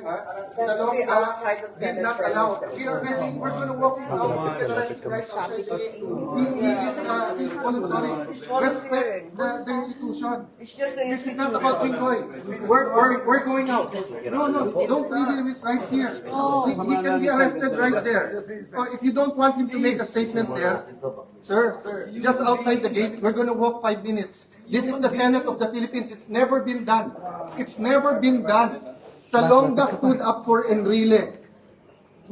time, Salonga did not allow. We are ready. We're going to walk him out. Right outside the gate. He is sorry. Respect the institution. This is not about Jinggoy. We're going out. No, don't leave him right here. He can be arrested right there. So if you don't want him to make a statement there, sir, just outside the gate, we're going to walk 5 minutes. This is the Senate of the Philippines. It's never been done. It's never been done. Salonga stood up for Enrile.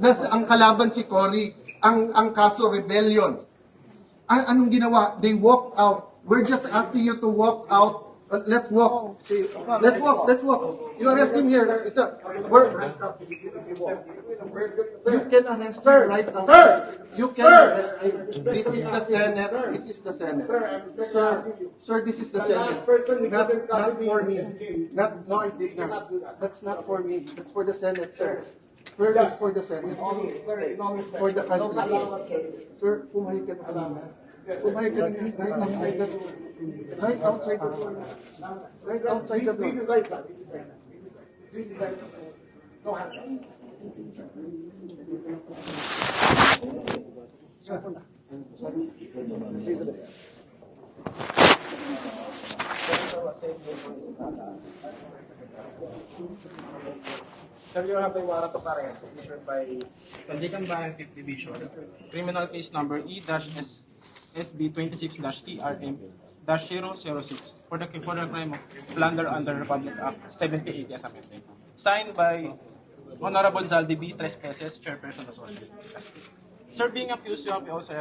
Ang kalaban si Cory, ang kaso rebellion. Anong ginawa? They walked out. We're just asking you to walk out. Let's walk. Let's walk. You arrest him here. You can arrest him right now. Sir! You can arrest him. This is the Senate. This is the Senate. Sir, this is the Senate. Not for me. No, I did not. That's not for me. That's for the Senate, sir. It's for the Senate. For the country. Sir, pumayag ka na kanina. Pumayag ka na right outside the door. Right outside the door. Read his rights, sir. Read his rights. No handcuffs. Sir, you have a warrant of arrest issued by Tandikan Bayan 5th Division, criminal case number E-SB 26-CRM-006 for the crime of plunder under Republic Act 78 as amended. Signed by Honorable Zaldi B. Trespeses, Chairperson of Social. Sir, being accused, you have also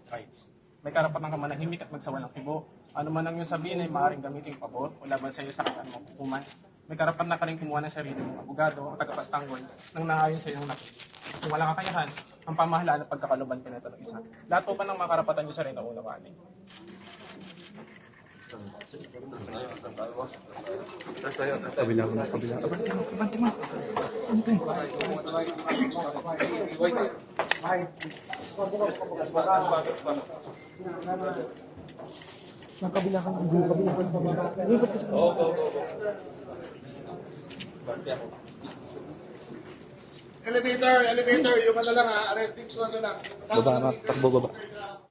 rights. May karapatan ka manahimik at magsawa ng kibo. Ano man ang iyong sabihin ay maaaring gamitin pabor o laban sa iyo sa kataan mo hukuman. May karapatan na ka rin kumuha ng sarili mong abogado o tagapagtanggol nang nangayon sa iyong nakit. Kung walang kakayahan, ang pamahalaan at pagkakaluban ka nito ng isa. Lahat po pa ng mga karapatan niyo sa rin ang unawaan. Kabila ko mas kabila. Elevator, yung lang arresting ko lang. Baba, takbo baba.